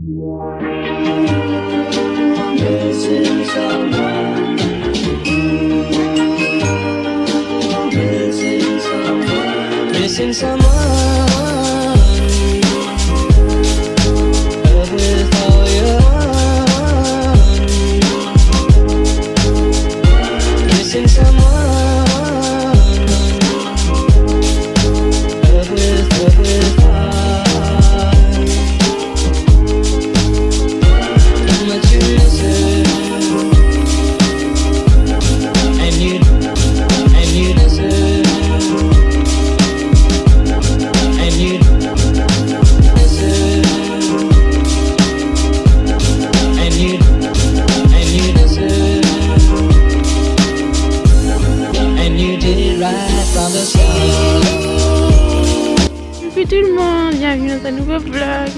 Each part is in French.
Missing someone. Missing someone. Missing someone. With all your heart. Missing someone. With heart. How much you miss her. And you deserve. And you deserve. And you deserve. And you did it right from the start. Salut tout le monde, bienvenue dans un nouveau vlog.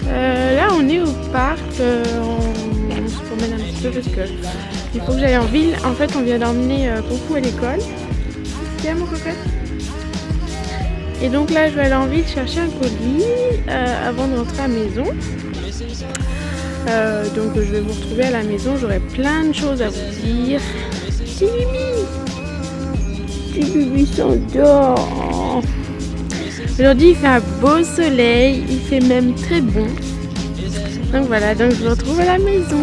Là on est au parc, on se promène un petit peu parce que il faut que j'aille en ville. En fait on vient d'emmener Poupou à l'école. Tiens mon cocotte. Et donc là je vais aller en ville chercher un colis avant de rentrer à la maison. Donc je vais vous retrouver à la maison, j'aurai plein de choses à vous dire. Bibi s'endort. Aujourd'hui il fait un beau soleil, il fait même très bon. Donc voilà, donc je vous retrouve à la maison.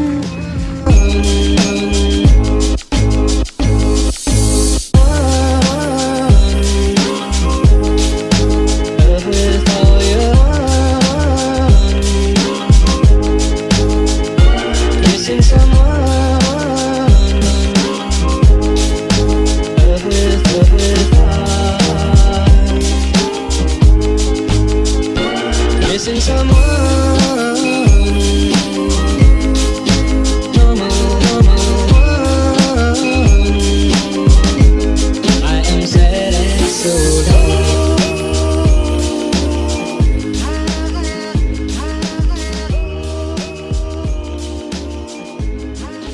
Missing someone. I am sad and so low.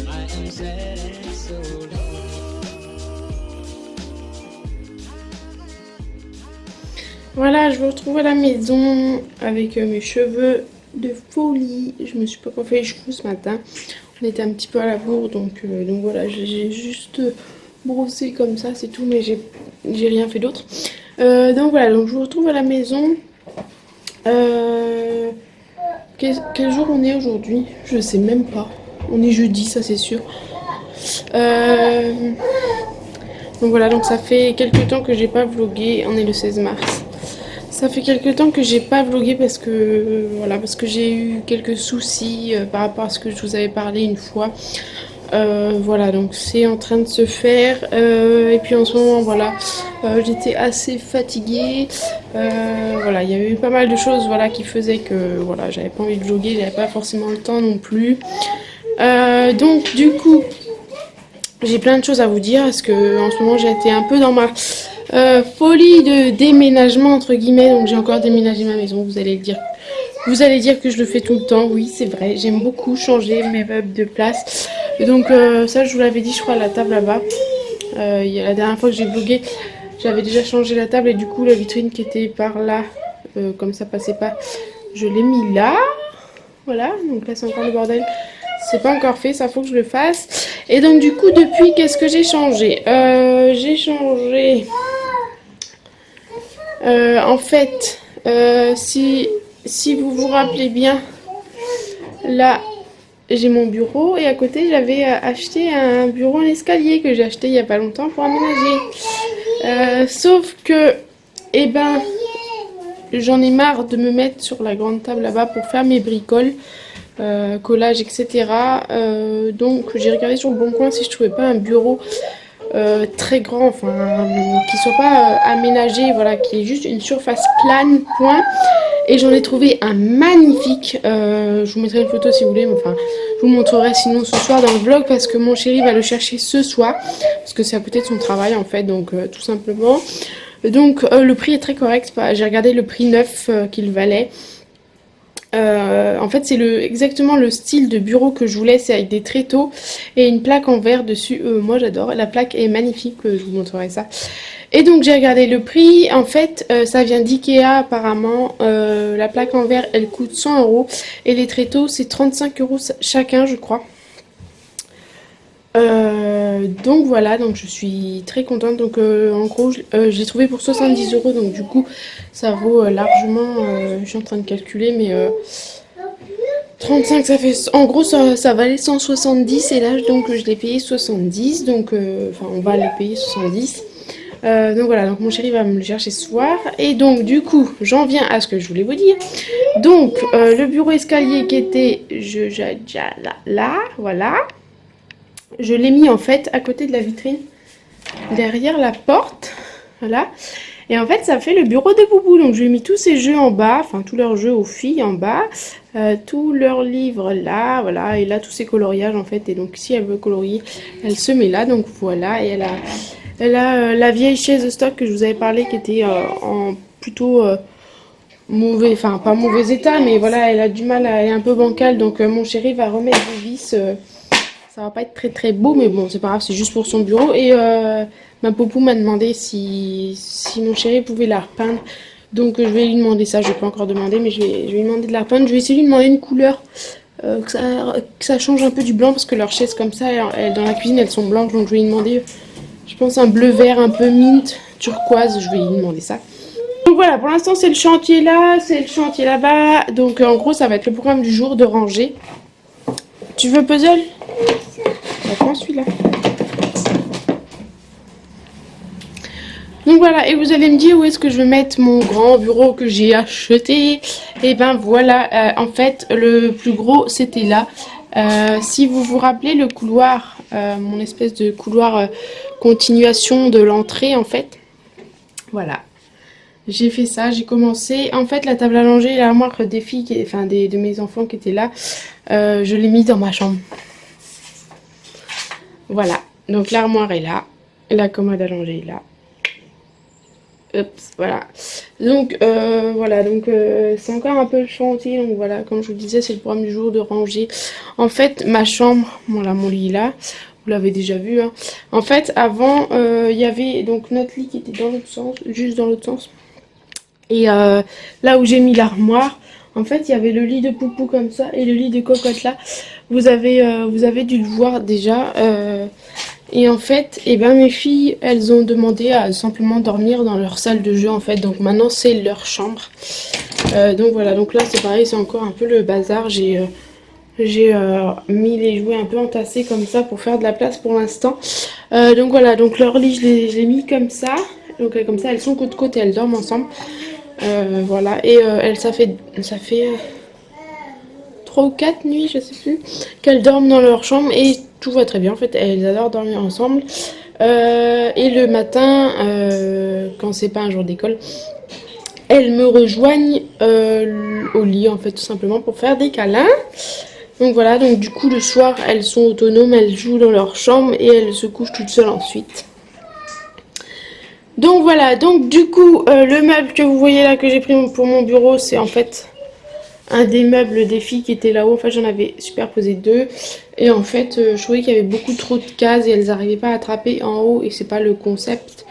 I am sad and so low. Voilà, je vous retrouve à la maison avec mes cheveux de folie. Je me suis pas coiffé les cheveux ce matin. On était un petit peu à la bourre, donc voilà, j'ai juste brossé comme ça, c'est tout, mais j'ai rien fait d'autre. Donc voilà, donc je vous retrouve à la maison. Quel jour on est aujourd'hui? Je sais même pas. On est jeudi, ça c'est sûr. Donc voilà, donc ça fait quelques temps que j'ai pas vlogué. On est le 16 mars. Ça fait quelques temps que j'ai pas vlogué parce que voilà, parce que j'ai eu quelques soucis par rapport à ce que je vous avais parlé une fois. Voilà, donc c'est en train de se faire. Et puis en ce moment, voilà, j'étais assez fatiguée. Voilà, il y avait eu pas mal de choses, voilà, qui faisaient que voilà, j'avais pas envie de vlogger, j'avais pas forcément le temps non plus. Donc du coup, j'ai plein de choses à vous dire parce que en ce moment j'ai été un peu dans ma folie de déménagement entre guillemets. Donc j'ai encore déménagé ma maison, vous allez dire que je le fais tout le temps. Oui c'est vrai, j'aime beaucoup changer mes meubles de place. Et donc ça je vous l'avais dit je crois à la table là-bas. La dernière fois que j'ai vlogué j'avais déjà changé la table et du coup la vitrine qui était par là, comme ça passait pas, je l'ai mis là. Voilà, donc là c'est encore le bordel. C'est pas encore fait, ça faut que je le fasse. Et donc du coup depuis qu'est-ce que j'ai changé? J'ai changé en fait si vous vous rappelez bien, là j'ai mon bureau et à côté j'avais acheté un bureau en escalier que j'ai acheté il y a pas longtemps pour aménager. Sauf que eh ben j'en ai marre de me mettre sur la grande table là-bas pour faire mes bricoles. Collage etc. Donc j'ai regardé sur le bon coin si je trouvais pas un bureau très grand, enfin qui soit pas aménagé, voilà, qui est juste une surface plane, point. Et j'en ai trouvé un magnifique. Je vous mettrai une photo si vous voulez, mais enfin je vous montrerai sinon ce soir dans le vlog parce que mon chéri va le chercher ce soir parce que c'est à côté de son travail en fait, donc tout simplement. Donc le prix est très correct, j'ai regardé le prix neuf qu'il valait. En fait c'est exactement le style de bureau que je voulais, c'est avec des tréteaux et une plaque en verre dessus. Moi j'adore, la plaque est magnifique, je vous montrerai ça. Et donc j'ai regardé le prix, en fait ça vient d'Ikea apparemment, la plaque en verre elle coûte 100 euros et les tréteaux c'est 35 euros chacun je crois. Donc voilà, donc je suis très contente, donc en gros je l'ai trouvé pour 70 euros donc du coup ça vaut largement, je suis en train de calculer mais 35 ça fait, en gros ça valait 170 et là donc je l'ai payé 70 donc enfin on va les payer 70. Donc voilà, donc mon chéri va me le chercher ce soir. Et donc du coup, j'en viens à ce que je voulais vous dire. Donc le bureau escalier qui était là, voilà. Je l'ai mis en fait à côté de la vitrine, derrière la porte. Voilà. Et en fait, ça fait le bureau de Boubou. Donc je lui ai mis tous ses jeux en bas, enfin tous leurs jeux aux filles en bas. Tous leurs livres là, voilà. Et là, tous ses coloriages en fait. Et donc si elle veut colorier, elle se met là. Donc voilà. Et elle a la vieille chaise stock que je vous avais parlé qui était en plutôt mauvais, enfin pas mauvais état, mais voilà, elle a du mal, elle est un peu bancale, donc mon chéri va remettre des vis. Ça va pas être très très beau, mais bon, c'est pas grave, c'est juste pour son bureau. Et ma popou m'a demandé si mon chéri pouvait la repeindre. Donc je vais lui demander ça, je vais pas encore demander, mais je vais lui demander de la repeindre. Je vais essayer de lui demander une couleur que ça change un peu du blanc, parce que leurs chaises comme ça, dans la cuisine, elles sont blanches, donc je vais lui demander. Je pense un bleu vert un peu mint, turquoise, je vais lui demander ça. Donc voilà, pour l'instant c'est le chantier là, c'est le chantier là-bas. Donc en gros ça va être le programme du jour de ranger. Tu veux puzzle? Bah, prends celui-là. Donc voilà, et vous allez me dire où est-ce que je vais mettre mon grand bureau que j'ai acheté. Et ben voilà, en fait le plus gros c'était là. Si vous vous rappelez le couloir, mon espèce de couloir continuation de l'entrée en fait. Voilà. J'ai fait ça, j'ai commencé. En fait, la table à langer et l'armoire des filles, enfin de mes enfants qui étaient là, je l'ai mise dans ma chambre. Voilà. Donc l'armoire est là, la commode à langer est là. Oups, voilà. Donc voilà, donc c'est encore un peu le chantier. Donc voilà, comme je vous disais, c'est le programme du jour de ranger. En fait, ma chambre, voilà, mon lit là. Vous l'avez déjà vu. Hein. En fait, avant, il y avait donc notre lit qui était dans l'autre sens, juste dans l'autre sens. Et là où j'ai mis l'armoire, en fait, il y avait le lit de Poupou comme ça et le lit de Cocotte là. Vous avez dû le voir déjà. Et en fait, eh ben, mes filles, elles ont demandé à simplement dormir dans leur salle de jeu en fait. Donc maintenant, c'est leur chambre. Donc voilà, donc là, c'est pareil, c'est encore un peu le bazar. J'ai mis les jouets un peu entassés comme ça pour faire de la place pour l'instant. Donc voilà, donc leur lit, je l'ai mis comme ça. Donc comme ça, elles sont côte à côte et elles dorment ensemble. Voilà, et ça fait 3 ou 4 nuits, je sais plus, qu'elles dorment dans leur chambre et tout va très bien. En fait, elles adorent dormir ensemble. Et le matin, quand c'est pas un jour d'école, elles me rejoignent au lit, en fait, tout simplement pour faire des câlins. Donc voilà, donc du coup, le soir, elles sont autonomes, elles jouent dans leur chambre et elles se couchent toutes seules ensuite. Donc voilà, donc du coup, le meuble que vous voyez là que j'ai pris pour mon bureau, c'est en fait un des meubles des filles qui étaient là-haut. En fait, j'en avais superposé 2. Et en fait, je trouvais qu'il y avait beaucoup trop de cases et elles n'arrivaient pas à attraper en haut. Et c'est pas le concept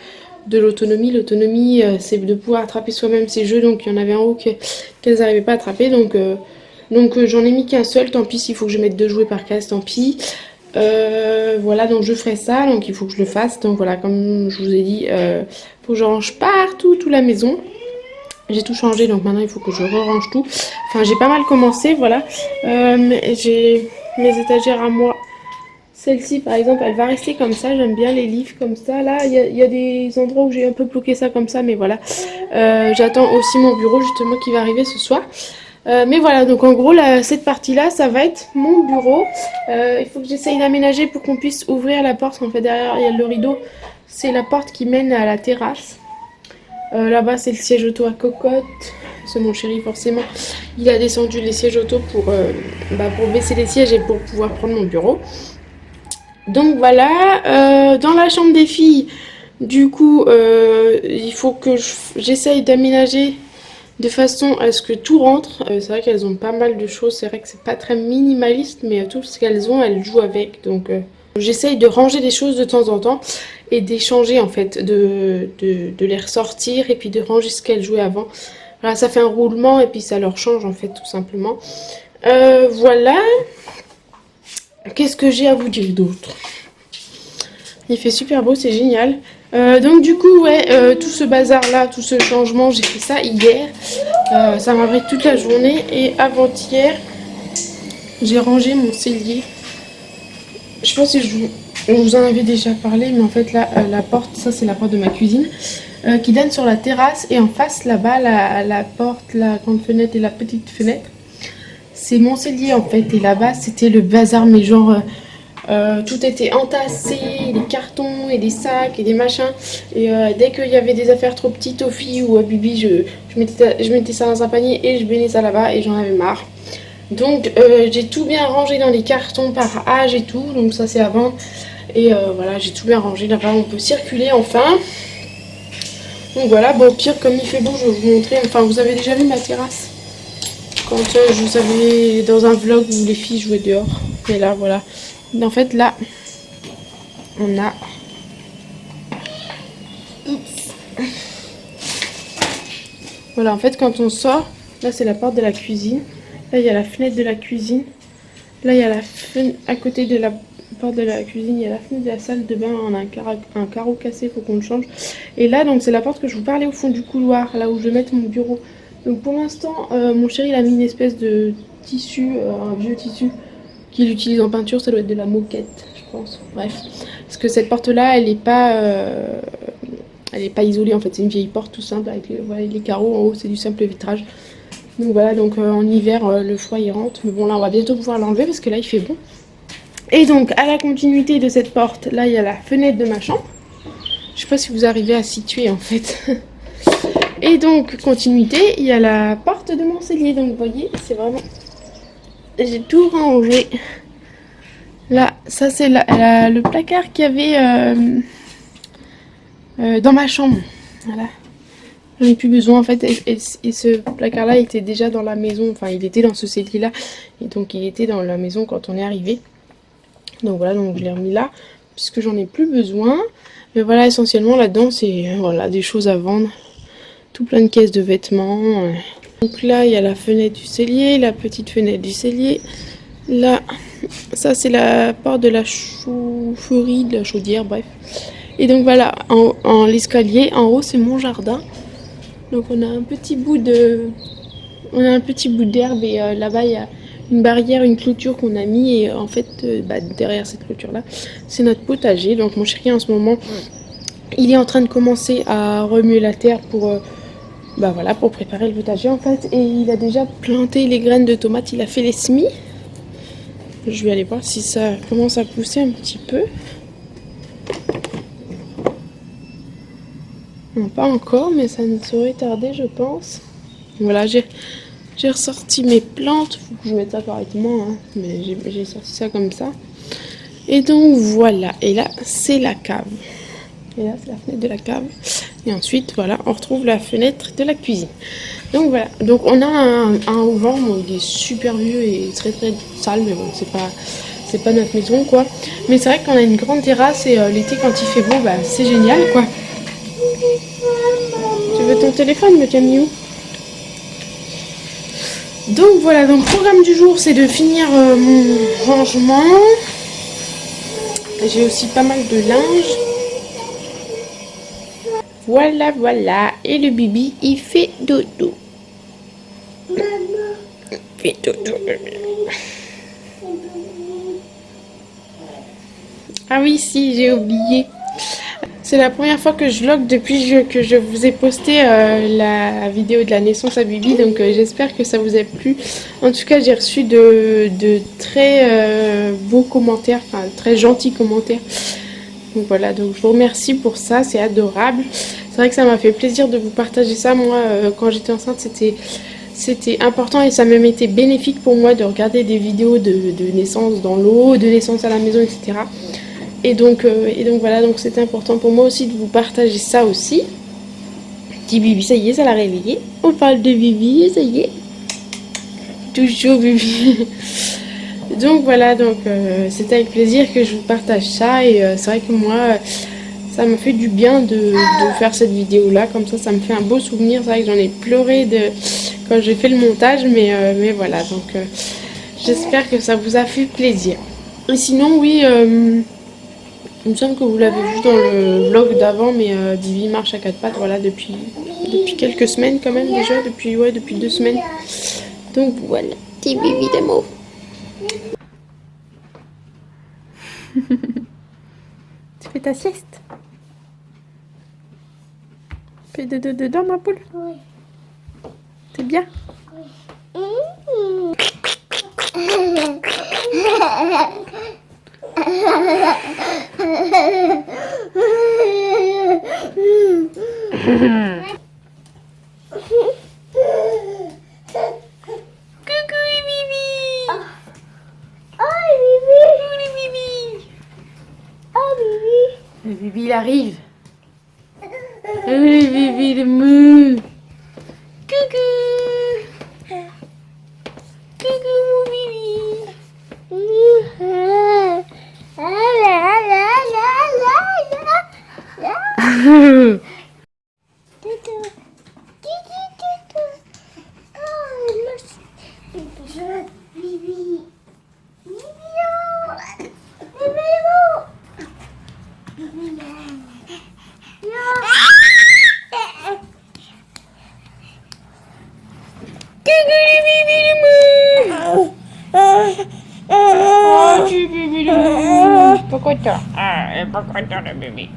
de l'autonomie. L'autonomie, c'est de pouvoir attraper soi-même ses jeux. Donc il y en avait en haut qu'elles n'arrivaient pas à attraper. Donc j'en ai mis qu'un seul. Tant pis, s'il faut que je mette 2 jouets par case, tant pis. Voilà, donc je ferai ça, donc il faut que je le fasse. Donc voilà, comme je vous ai dit, faut que je range partout, toute la maison. J'ai tout changé, donc maintenant il faut que je re-range tout. Enfin, j'ai pas mal commencé, voilà. J'ai mes étagères à moi. Celle-ci, par exemple, elle va rester comme ça. J'aime bien les livres comme ça. Là, il y a des endroits où j'ai un peu bloqué ça comme ça, mais voilà. J'attends aussi mon bureau, justement, qui va arriver ce soir. Mais voilà, donc en gros, cette partie-là, ça va être mon bureau. Il faut que j'essaye d'aménager pour qu'on puisse ouvrir la porte. En fait, derrière, il y a le rideau. C'est la porte qui mène à la terrasse. Là-bas, c'est le siège auto à Cocotte. C'est mon chéri, forcément. Il a descendu les sièges auto pour baisser les sièges et pour pouvoir prendre mon bureau. Donc voilà, dans la chambre des filles, du coup, il faut que j'essaye d'aménager de façon à ce que tout rentre. C'est vrai qu'elles ont pas mal de choses, c'est vrai que c'est pas très minimaliste, mais tout ce qu'elles ont, elles jouent avec. Donc j'essaye de ranger des choses de temps en temps. et d'échanger en fait, de les ressortir et puis de ranger ce qu'elles jouaient avant. Voilà, ça fait un roulement et puis ça leur change en fait tout simplement. Voilà. Qu'est-ce que j'ai à vous dire d'autre? Il fait super beau, c'est génial. Donc du coup, ouais, tout ce bazar-là, tout ce changement, j'ai fait ça hier. Ça m'a pris toute la journée. Et avant-hier, j'ai rangé mon cellier. Je sais pas si je vous en avais déjà parlé, mais en fait là, la porte, ça c'est la porte de ma cuisine, qui donne sur la terrasse. Et en face là-bas, la porte, la grande fenêtre et la petite fenêtre, c'est mon cellier en fait. Et là-bas, c'était le bazar, mais genre... tout était entassé, des cartons et des sacs et des machins. Et dès qu'il y avait des affaires trop petites aux filles ou à Bibi, je mettais ça dans un panier et je benais ça là-bas et j'en avais marre. Donc j'ai tout bien rangé dans les cartons par âge et tout, donc ça c'est à vendre. Et voilà, j'ai tout bien rangé là-bas, on peut circuler enfin. Donc voilà, bon, au pire, comme il fait beau, je vais vous montrer. Enfin, vous avez déjà vu ma terrasse quand je vous avais dans un vlog où les filles jouaient dehors. Et là, voilà. En fait, là, on a... Oups. Voilà, en fait, quand on sort, là, c'est la porte de la cuisine. Là, il y a la fenêtre de la cuisine. Là, il y a la fenêtre... À côté de la porte de la cuisine, il y a la fenêtre de la salle de bain. On a un carreau cassé, il faut qu'on le change. Et là, donc, c'est la porte que je vous parlais au fond du couloir, là où je vais mettre mon bureau. Donc, pour l'instant, mon chéri, il a mis une espèce de tissu, un vieux tissu, qu'il utilise en peinture. Ça doit être de la moquette, je pense. Bref, parce que cette porte là elle est pas isolée en fait, c'est une vieille porte tout simple avec voilà, les carreaux en haut, c'est du simple vitrage. Donc voilà, donc en hiver le froid il rentre, mais bon là on va bientôt pouvoir l'enlever parce que là il fait bon. Et donc à la continuité de cette porte, là il y a la fenêtre de ma chambre. Je sais pas si vous arrivez à situer en fait. Et donc continuité, il y a la porte de mon cellier, donc vous voyez c'est vraiment... J'ai tout rangé. Là, ça c'est le placard qu'il y avait dans ma chambre. Voilà. J'en ai plus besoin en fait. Et ce placard là était déjà dans la maison. Enfin, il était dans ce cellier là. Et donc, il était dans la maison quand on est arrivé. Donc voilà, donc je l'ai remis là. Puisque j'en ai plus besoin. Mais voilà, essentiellement là-dedans, c'est voilà, des choses à vendre. Tout plein de caisses de vêtements. Donc là, il y a la fenêtre du cellier. La petite fenêtre du cellier. Là, ça c'est la porte de la chaufferie, de la chaudière, bref. Et donc voilà, en l'escalier, en haut c'est mon jardin. Donc on a un petit bout d'herbe et là-bas il y a une barrière, une clôture qu'on a mis et en fait derrière cette clôture là, c'est notre potager. Donc mon chéri en ce moment, il est en train de commencer à remuer la terre pour voilà, pour préparer le potager en fait, et il a déjà planté les graines de tomates, il a fait les semis. Je vais aller voir si ça commence à pousser un petit peu. Non, pas encore, mais ça ne saurait tarder, je pense. Voilà, j'ai ressorti mes plantes. Faut que je mette ça correctement, hein, mais j'ai sorti ça comme ça. Et donc voilà. Et là, c'est la cave. Et là, c'est la fenêtre de la cave. Et ensuite, voilà, on retrouve la fenêtre de la cuisine. Donc voilà. Donc on a un auvent, bon, il est super vieux et très très sale, mais bon, c'est pas notre maison, quoi. Mais c'est vrai qu'on a une grande terrasse et l'été, quand il fait beau, bah, c'est génial, quoi. Tu veux ton téléphone, me Camille? Donc voilà, donc le programme du jour, c'est de finir mon rangement. J'ai aussi pas mal de linge. Voilà, voilà. Et le bibi, il fait dodo. Il fait dodo. Ah oui, si, j'ai oublié. C'est la première fois que je vlog depuis que je vous ai posté la vidéo de la naissance à Bibi, donc j'espère que ça vous a plu. En tout cas, j'ai reçu de très beaux commentaires, enfin très gentils commentaires. Donc voilà, donc je vous remercie pour ça, c'est adorable. C'est vrai que ça m'a fait plaisir de vous partager ça. Moi, quand j'étais enceinte, c'était important et ça me mettait bénéfique pour moi de regarder des vidéos de naissance dans l'eau, de naissance à la maison, etc. Et donc voilà, donc c'était important pour moi aussi de vous partager ça aussi. Petit Bibi, ça y est, ça l'a réveillé. On parle de Bibi, ça y est. Toujours Bibi. Donc voilà, donc c'est avec plaisir que je vous partage ça. Et c'est vrai que moi, ça me fait du bien de faire cette vidéo là, comme ça me fait un beau souvenir. C'est vrai que j'en ai pleuré quand j'ai fait le montage, mais voilà, donc j'espère que ça vous a fait plaisir. Et sinon oui, il me semble que vous l'avez vu dans le vlog d'avant, mais Bibi marche à quatre pattes, voilà, depuis quelques semaines quand même déjà, depuis 2 semaines. Donc voilà, petit Bibi d'amour. Tu fais ta sieste? Fais dodo dedans, ma poule? Oui. C'est bien? Oui. Coucou Bibi. Oh Bibi. Coucou Bibi. Oh Bibi. Le Bibi il arrive. Le Bibi il est mou. Coucou. Coucou mon Bibi. Pas content. Pas content le bébé.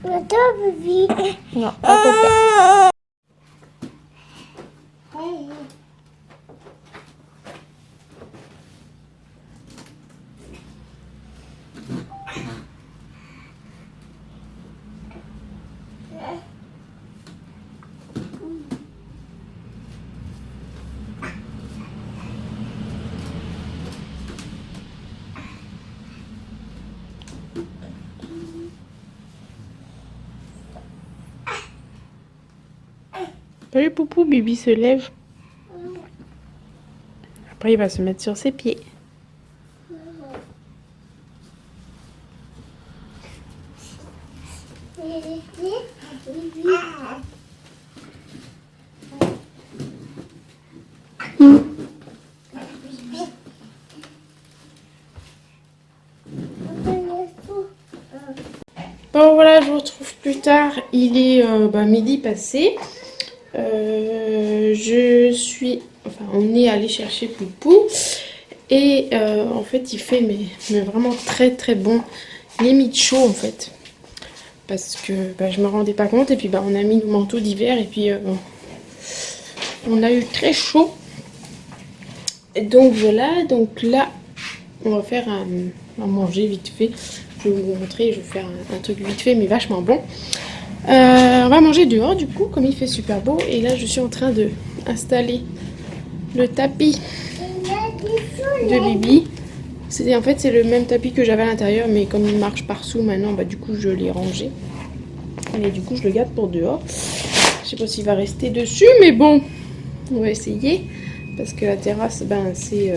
Content bébé. Non, pas content. Salut Poupou, Bibi se lève. Après il va se mettre sur ses pieds. Bon voilà, je vous retrouve plus tard. Il est midi passé. On est allé chercher Poupou et en fait il fait mais vraiment très très bon les michos en fait, parce que je me rendais pas compte et puis on a mis nos manteaux d'hiver et puis on a eu très chaud. Et donc voilà, donc là on va faire à manger vite fait. Je vais vous montrer, je vais faire un truc vite fait mais vachement bon. On va manger dehors du coup comme il fait super beau, et là je suis en train de installer le tapis de Bibi. En fait c'est le même tapis que j'avais à l'intérieur, mais comme il marche par-dessous maintenant, du coup je l'ai rangé et du coup je le garde pour dehors. Je sais pas s'il va rester dessus, mais bon, on va essayer parce que la terrasse c'est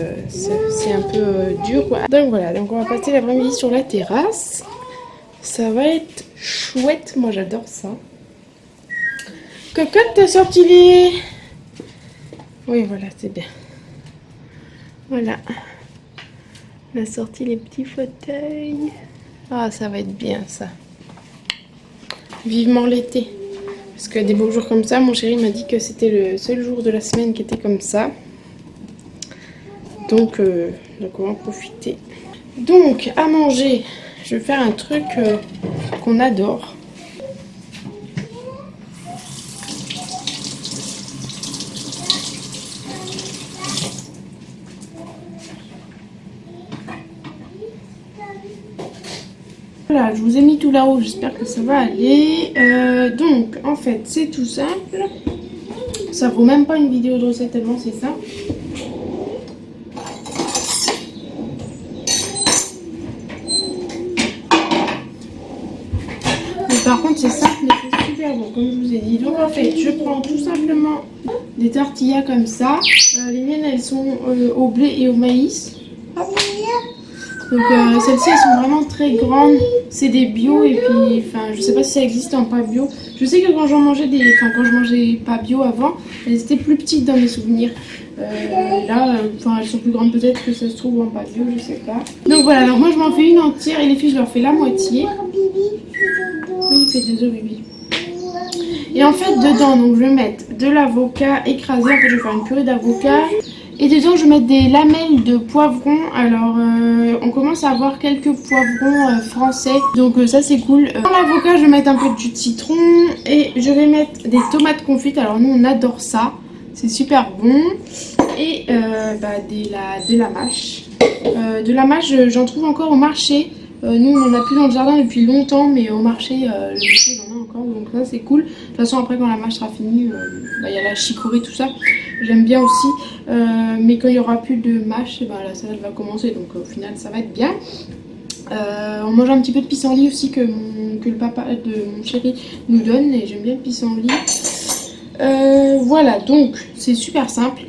un peu dur quoi. Donc voilà, donc on va passer l'après-midi sur la terrasse. Ça va être chouette, moi j'adore ça. Cocotte, t'as sorti les... Oui, voilà, c'est bien. Voilà. On a sorti les petits fauteuils. Ah, ça va être bien ça. Vivement l'été. Parce que des beaux jours comme ça, mon chéri m'a dit que c'était le seul jour de la semaine qui était comme ça. Donc on va en profiter. Donc, à manger, je vais faire un truc qu'on adore. Voilà, je vous ai mis tout là-haut, j'espère que ça va aller. Donc, en fait, c'est tout simple. Ça vaut même pas une vidéo de recette tellement c'est simple. Mais par contre, c'est simple, mais c'est super bon, comme je vous ai dit. Donc, en fait, je prends tout simplement des tortillas comme ça. Les miennes, elles sont au blé et au maïs. Donc celles-ci elles sont vraiment très grandes, c'est des bio et puis enfin je sais pas si ça existe en pas bio. Je sais que quand j'en mangeais quand je mangeais pas bio avant, elles étaient plus petites dans mes souvenirs. Là, elles sont plus grandes peut-être que ça se trouve en pas bio, je sais pas. Donc voilà, donc moi je m'en fais une entière et les filles je leur fais la moitié. Oui, il fait 2 œufs Bibi. Et en fait dedans donc je vais mettre de l'avocat écrasé, en fait je vais faire une purée d'avocat. Et dedans, je vais mettre des lamelles de poivrons. Alors, on commence à avoir quelques poivrons français. Donc, ça, c'est cool. Dans l'avocat, je vais mettre un peu de jus de citron. Et je vais mettre des tomates confites. Alors, nous, on adore ça. C'est super bon. Et de la mâche. De la mâche, j'en trouve encore au marché. Nous, on en a plus dans le jardin depuis longtemps. Mais au marché, le monsieur, il en a encore. Donc, ça, c'est cool. De toute façon, après, quand la mâche sera finie, il y a la chicorée, tout ça. J'aime bien aussi, mais quand il n'y aura plus de mâche, la salade va commencer, donc au final ça va être bien. On mange un petit peu de pissenlit aussi que le papa de mon chéri nous donne, et j'aime bien le pissenlit. Voilà, donc c'est super simple.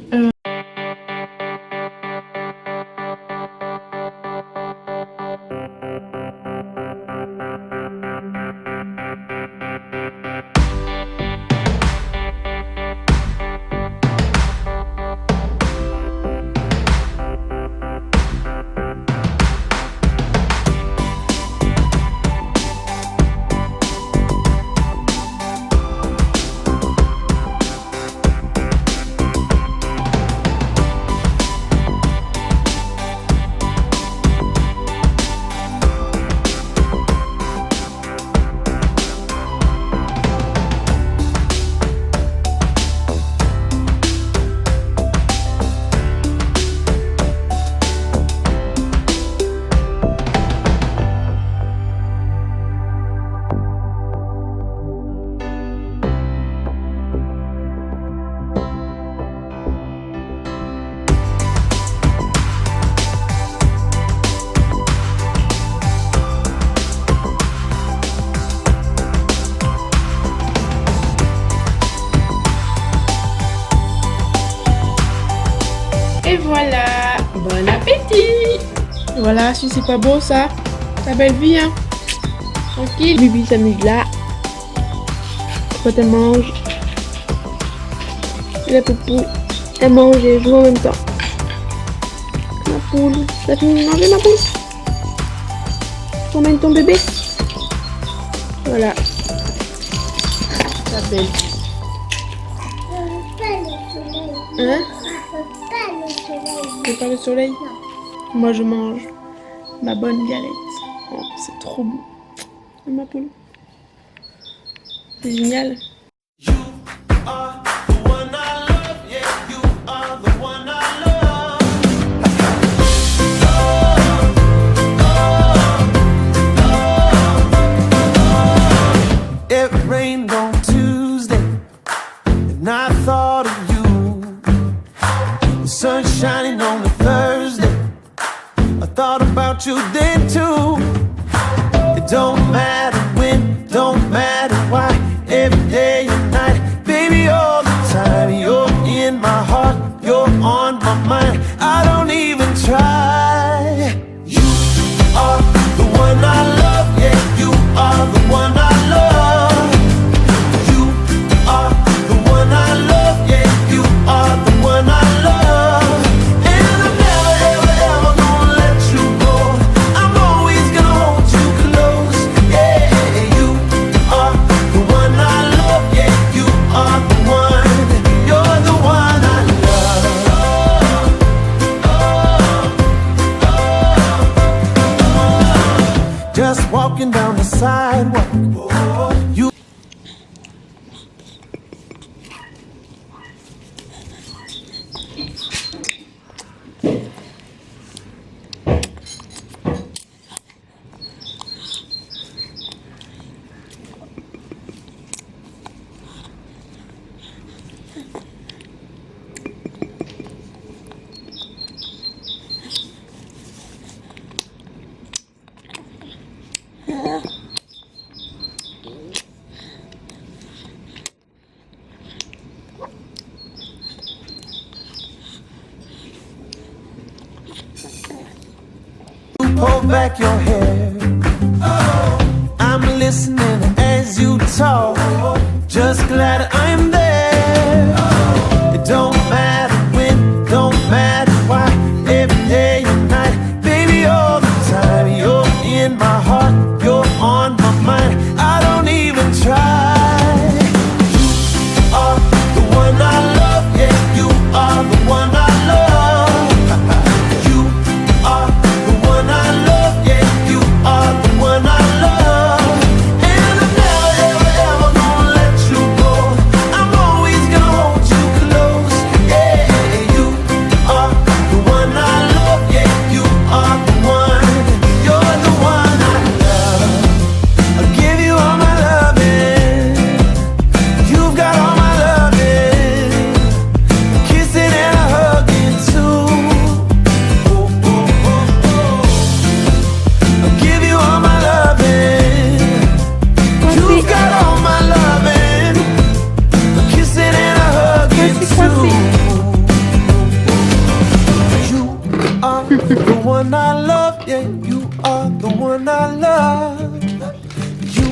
Et voilà, bon appétit. Voilà, si c'est pas beau ça, ta belle vie hein. Tranquille, Bibi s'amuse là. Quand elle mange, la poupou, elle mange et joue en même temps. Ma poule, t'as fini de manger ma poule? T'emmènes ton bébé? Voilà, ta belle. Hein? C'est pas le soleil? Moi je mange ma bonne galette. Oh, c'est trop bon. Ma poule. C'est génial. It rained on Tuesday, and I thought of you. The sun shining on a Thursday, I thought about you then too. It don't matter when, don't matter why, every day and night, baby, all the time. You're in my heart, you're on my mind, I don't even try. You are the one I love, yeah, you are the one I love. Just walking down the sidewalk. You pull back your hair. I'm listening as you talk, just glad I'm there. It don't matter when, don't matter why, every day and night, baby, all the time. You're in my heart, you're on my mind, I don't even try. You are the one I love, yeah, you are the one I love. You are the one I love, yeah, you are the one I love. And I'm never, ever, ever gonna let you go. I'm always gonna hold you close. Yeah, you are the one I love, yeah, you are the one. You're the one I love. I'll give you all my loving. You've got all my loving. Kissing and a hugging too. Oh, oh, oh, oh. I'll give you all my loving. You've got all my loving. Kissing and a hugging too. You are the one I love, yeah, you are the one I love. You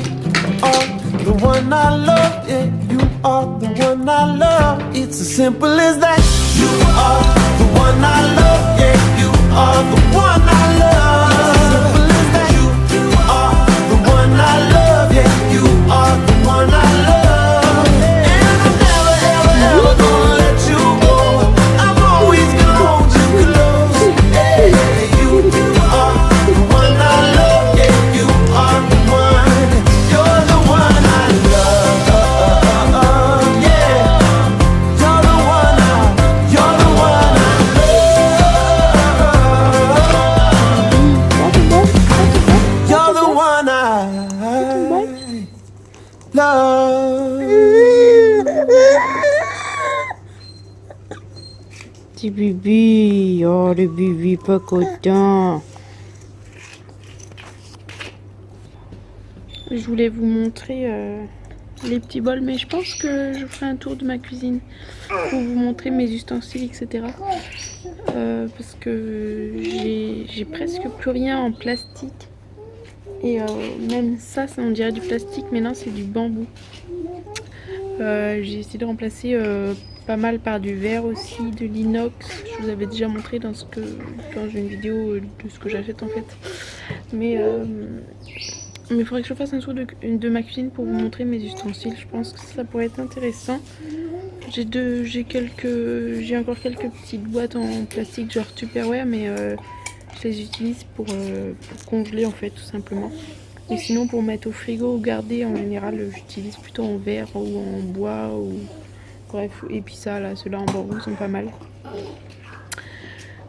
are the one I love, yeah, you are the one I love. It's as simple as that. You are the one I love, yeah, you are the one I love. It's as simple as that. You are the one I love, yeah, you are the one I love. And I'm never, ever, ever gonna let you go. I'm always gonna hold you close. Yeah, you are the one I love, yeah, you are the one. You're the one I love, yeah. You're the one you're the one I love. You're the one I love. Petit bibi, oh le bibi pas content. Je voulais vous montrer les petits bols, mais je pense que je ferai un tour de ma cuisine pour vous montrer mes ustensiles, etc. Parce que j'ai presque plus rien en plastique. Et même ça on dirait du plastique, mais non, c'est du bambou. J'ai essayé de remplacer pas mal par du verre aussi, de l'inox. Je vous avais déjà montré dans une vidéo de ce que j'achète en fait. Mais il faudrait que je fasse un tour de ma cuisine pour vous montrer mes ustensiles. Je pense que ça pourrait être intéressant. J'ai encore quelques petites boîtes en plastique genre Tupperware, mais je les utilise pour congeler en fait, tout simplement. Et sinon pour mettre au frigo ou garder, en général j'utilise plutôt en verre ou en bois ou bref. Et puis ça là, ceux-là en bambou sont pas mal.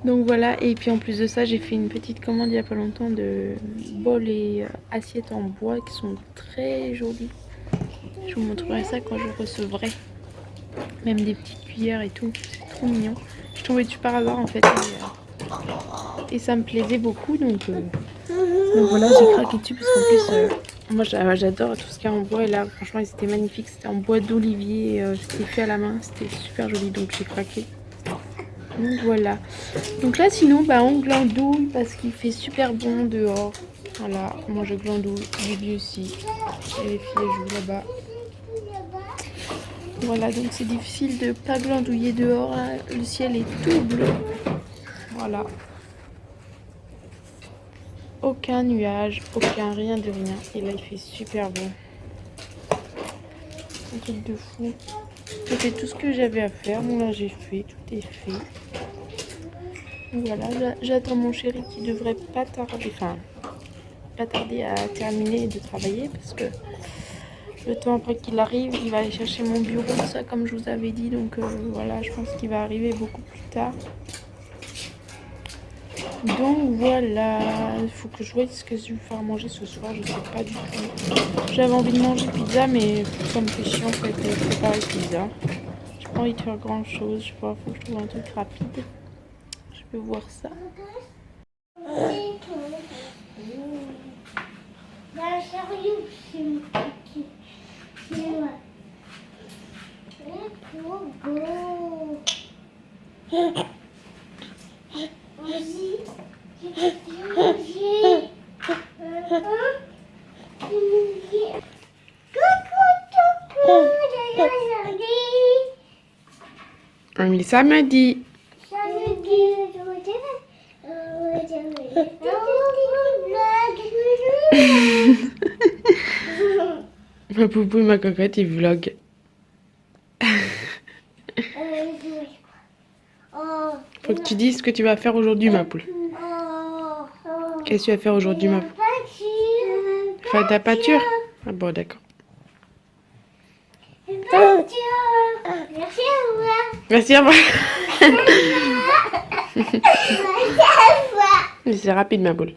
Donc voilà, et puis en plus de ça, j'ai fait une petite commande il y a pas longtemps de bols et assiettes en bois qui sont très jolis. Je vous montrerai ça quand je recevrai. Même des petites cuillères et tout, c'est trop mignon. Je suis tombée dessus par hasard en fait et ça me plaisait beaucoup, donc voilà, j'ai craqué dessus parce qu'en plus moi j'adore tout ce qui est en bois, et là franchement c'était magnifique, c'était en bois d'olivier, c'était fait à la main, c'était super joli, donc j'ai craqué. Donc voilà. Donc là sinon on glandouille parce qu'il fait super bon dehors. Voilà, moi je glandouille, Bibi aussi. Et les filles jouent là-bas. Voilà, donc c'est difficile de pas glandouiller dehors, là. Le ciel est tout bleu. Voilà. Aucun nuage, aucun rien de rien. Et là il fait super bon. Un truc de fou. J'ai fait tout ce que j'avais à faire. Mon linge est fait, tout est fait. Voilà, j'attends mon chéri qui devrait pas tarder à terminer de travailler, parce que le temps après qu'il arrive, il va aller chercher mon bureau, ça comme je vous avais dit. Donc voilà, je pense qu'il va arriver beaucoup plus tard. Donc voilà, il faut que je voie ce que je vais faire manger ce soir, je sais pas du tout. J'avais envie de manger pizza, mais ça me fait chiant en fait de préparer pizza. J'ai pas envie de faire grand chose, je sais pas, faut que je trouve un truc rapide. Je peux voir ça. Melissa me dit. Ma poupou et ma cocotte, ils vloguent. Faut que tu dises ce que tu vas faire aujourd'hui, ma poule. Qu'est-ce que tu vas faire aujourd'hui, ma poule? Faire de la pâture? Ah bon, d'accord. Merci à moi. Mais c'est rapide, ma poule.